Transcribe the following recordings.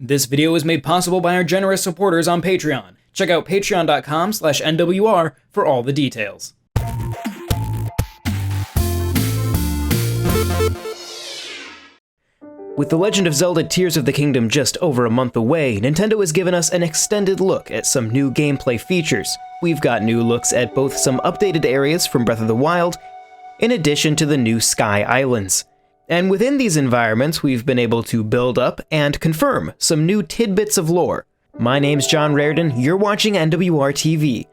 This video is made possible by our generous supporters on Patreon. Check out patreon.com/NWR for all the details. With The Legend of Zelda Tears of the Kingdom just over a month away, Nintendo has given us an extended look at some new gameplay features. We've got new looks at both some updated areas from Breath of the Wild, in addition to the new Sky Islands. And within these environments, we've been able to build up and confirm some new tidbits of lore. My name's John Raridan, you're watching NWR TV.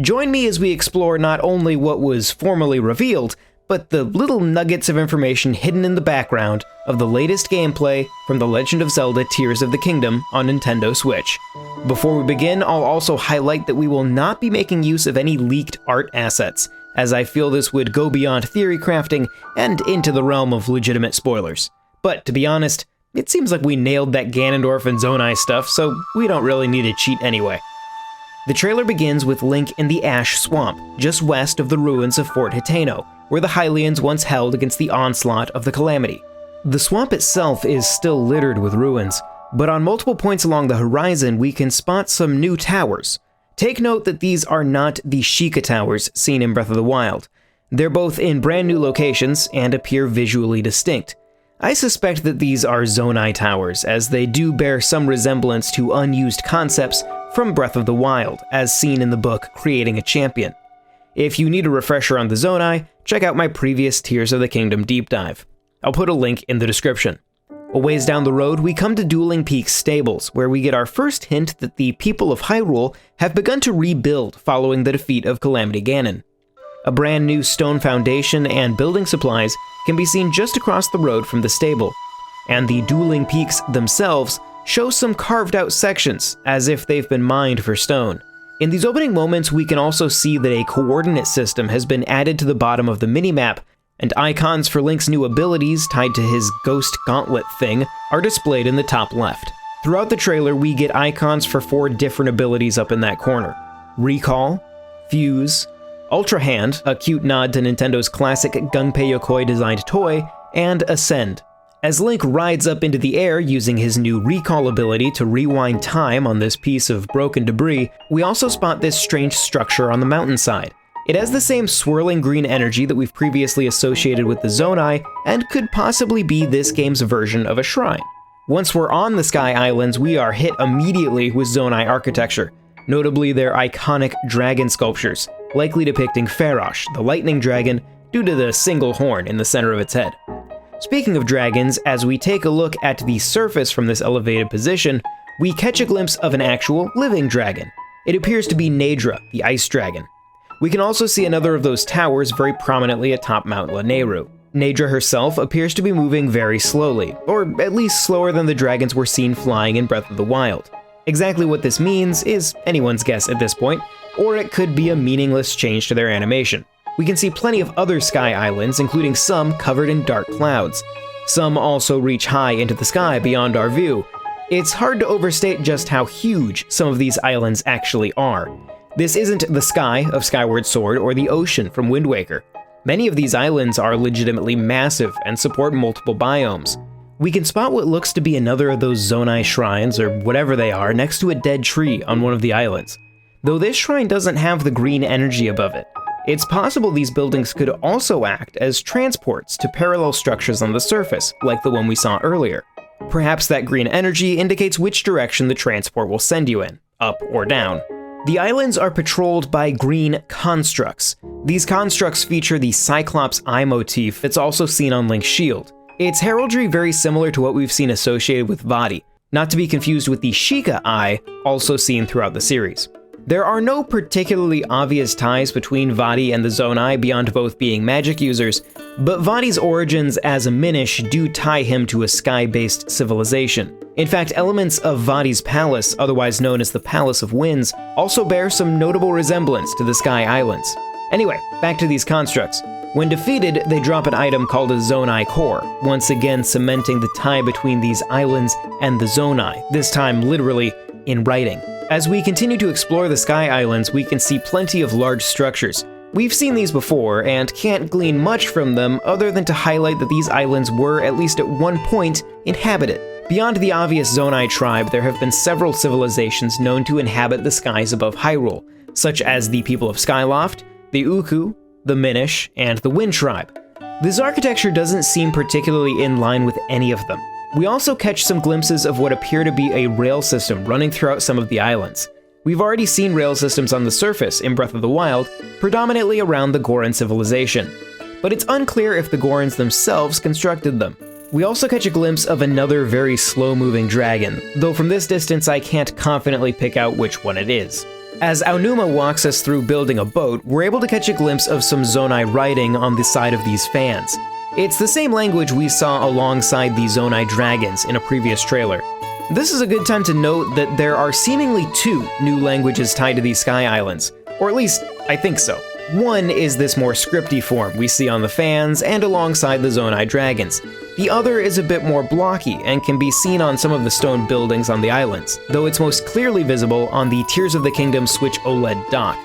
Join me as we explore not only what was formally revealed, but the little nuggets of information hidden in the background of the latest gameplay from The Legend of Zelda Tears of the Kingdom on Nintendo Switch. Before we begin, I'll also highlight that we will not be making use of any leaked art assets, as I feel this would go beyond theory crafting and into the realm of legitimate spoilers. But to be honest, it seems like we nailed that Ganondorf and Zonai stuff, so we don't really need to cheat anyway. The trailer begins with Link in the Ash Swamp, just west of the ruins of Fort Hiteno, where the Hylians once held against the onslaught of the Calamity. The swamp itself is still littered with ruins, but on multiple points along the horizon we can spot some new towers. Take note that these are not the Sheikah Towers seen in Breath of the Wild. They're both in brand new locations and appear visually distinct. I suspect that these are Zonai Towers, as they do bear some resemblance to unused concepts from Breath of the Wild, as seen in the book Creating a Champion. If you need a refresher on the Zonai, check out my previous Tears of the Kingdom deep dive. I'll put a link in the description. A ways down the road, we come to Dueling Peaks Stables, where we get our first hint that the people of Hyrule have begun to rebuild following the defeat of Calamity Ganon. A brand new stone foundation and building supplies can be seen just across the road from the stable, and the Dueling Peaks themselves show some carved out sections, as if they've been mined for stone. In these opening moments, we can also see that a coordinate system has been added to the bottom of the minimap, and icons for Link's new abilities tied to his ghost gauntlet thing are displayed in the top left. Throughout the trailer, we get icons for 4 different abilities up in that corner: Recall, Fuse, Ultra Hand, a cute nod to Nintendo's classic Gunpei Yokoi designed toy, and Ascend. As Link rides up into the air using his new Recall ability to rewind time on this piece of broken debris, we also spot this strange structure on the mountainside. It has the same swirling green energy that we've previously associated with the Zonai, and could possibly be this game's version of a shrine. Once we're on the Sky Islands, we are hit immediately with Zonai architecture, notably their iconic dragon sculptures, likely depicting Farosh, the lightning dragon, due to the single horn in the center of its head. Speaking of dragons, as we take a look at the surface from this elevated position, we catch a glimpse of an actual living dragon. It appears to be Naydra, the ice dragon. We can also see another of those towers very prominently atop Mount Lanayru. Naydra herself appears to be moving very slowly, or at least slower than the dragons were seen flying in Breath of the Wild. Exactly what this means is anyone's guess at this point, or it could be a meaningless change to their animation. We can see plenty of other Sky Islands, including some covered in dark clouds. Some also reach high into the sky beyond our view. It's hard to overstate just how huge some of these islands actually are. This isn't the sky of Skyward Sword or the ocean from Wind Waker. Many of these islands are legitimately massive and support multiple biomes. We can spot what looks to be another of those Zonai shrines, or whatever they are, next to a dead tree on one of the islands. Though this shrine doesn't have the green energy above it. It's possible these buildings could also act as transports to parallel structures on the surface, like the one we saw earlier. Perhaps that green energy indicates which direction the transport will send you in, up or down. The islands are patrolled by green constructs. These constructs feature the Cyclops eye motif that's also seen on Link's shield. It's heraldry very similar to what we've seen associated with Vaati, not to be confused with the Sheikah eye, also seen throughout the series. There are no particularly obvious ties between Vaati and the Zonai beyond both being magic users, but Vaati's origins as a Minish do tie him to a sky-based civilization. In fact, elements of Vaati's palace, otherwise known as the Palace of Winds, also bear some notable resemblance to the Sky Islands. Anyway, back to these constructs. When defeated, they drop an item called a Zonai Core, once again cementing the tie between these islands and the Zonai, this time literally in writing. As we continue to explore the Sky Islands, we can see plenty of large structures. We've seen these before, and can't glean much from them other than to highlight that these islands were, at least at one point, inhabited. Beyond the obvious Zonai tribe, there have been several civilizations known to inhabit the skies above Hyrule, such as the people of Skyloft, the Uku, the Minish, and the Wind tribe. This architecture doesn't seem particularly in line with any of them. We also catch some glimpses of what appear to be a rail system running throughout some of the islands. We've already seen rail systems on the surface in Breath of the Wild, predominantly around the Goron civilization, but it's unclear if the Gorons themselves constructed them. We also catch a glimpse of another very slow-moving dragon, though from this distance I can't confidently pick out which one it is. As Aonuma walks us through building a boat, we're able to catch a glimpse of some Zonai writing on the side of these fans. It's the same language we saw alongside the Zonai dragons in a previous trailer. This is a good time to note that there are seemingly two new languages tied to these Sky Islands, or at least, I think so. One is this more scripty form we see on the fans and alongside the Zonai dragons. The other is a bit more blocky and can be seen on some of the stone buildings on the islands, though it's most clearly visible on the Tears of the Kingdom Switch OLED dock.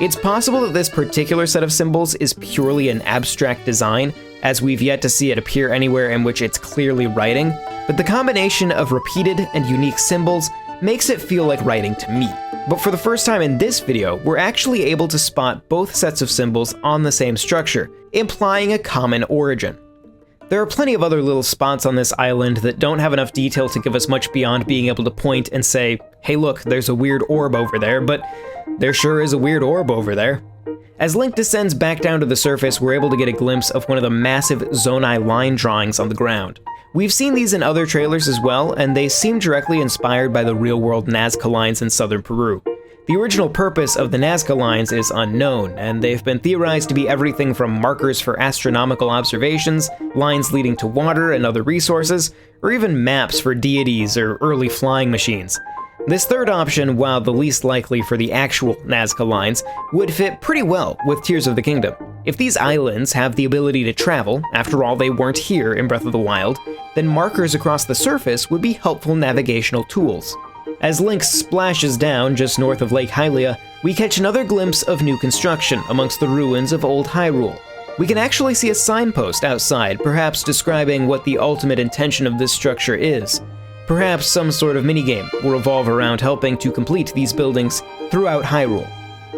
It's possible that this particular set of symbols is purely an abstract design, as we've yet to see it appear anywhere in which it's clearly writing, but the combination of repeated and unique symbols makes it feel like writing to me. But for the first time in this video, we're actually able to spot both sets of symbols on the same structure, implying a common origin. There are plenty of other little spots on this island that don't have enough detail to give us much beyond being able to point and say, hey look, there's a weird orb over there, but there sure is a weird orb over there. As Link descends back down to the surface, we're able to get a glimpse of one of the massive Zonai line drawings on the ground. We've seen these in other trailers as well, and they seem directly inspired by the real-world Nazca lines in southern Peru. The original purpose of the Nazca lines is unknown, and they've been theorized to be everything from markers for astronomical observations, lines leading to water and other resources, or even maps for deities or early flying machines. This third option, while the least likely for the actual Nazca lines, would fit pretty well with Tears of the Kingdom. If these islands have the ability to travel, after all they weren't here in Breath of the Wild, then markers across the surface would be helpful navigational tools. As Link splashes down just north of Lake Hylia, we catch another glimpse of new construction amongst the ruins of Old Hyrule. We can actually see a signpost outside, perhaps describing what the ultimate intention of this structure is. Perhaps some sort of minigame will revolve around helping to complete these buildings throughout Hyrule.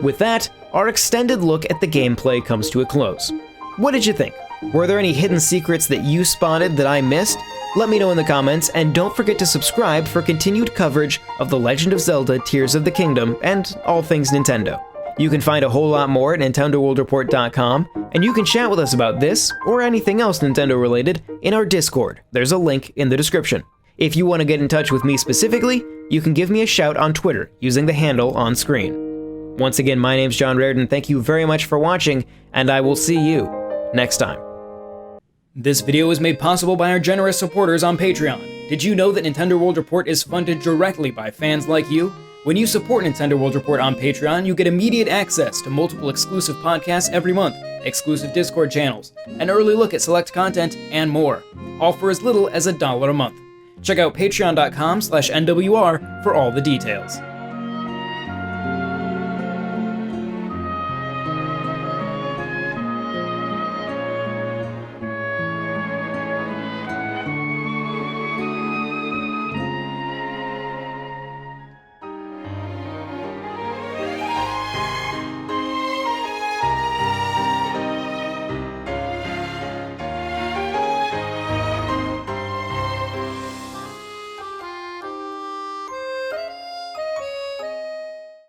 With that, our extended look at the gameplay comes to a close. What did you think? Were there any hidden secrets that you spotted that I missed? Let me know in the comments, and don't forget to subscribe for continued coverage of The Legend of Zelda Tears of the Kingdom and all things Nintendo. You can find a whole lot more at NintendoWorldReport.com, and you can chat with us about this or anything else Nintendo related in our Discord. There's a link in the description. If you want to get in touch with me specifically, you can give me a shout on Twitter using the handle on screen. Once again, my name's John Rairdon, thank you very much for watching, and I will see you next time. This video was made possible by our generous supporters on Patreon. Did you know that Nintendo World Report is funded directly by fans like you? When you support Nintendo World Report on Patreon, you get immediate access to multiple exclusive podcasts every month, exclusive Discord channels, an early look at select content, and more, all for as little as $1 a month. Check out patreon.com/NWR for all the details.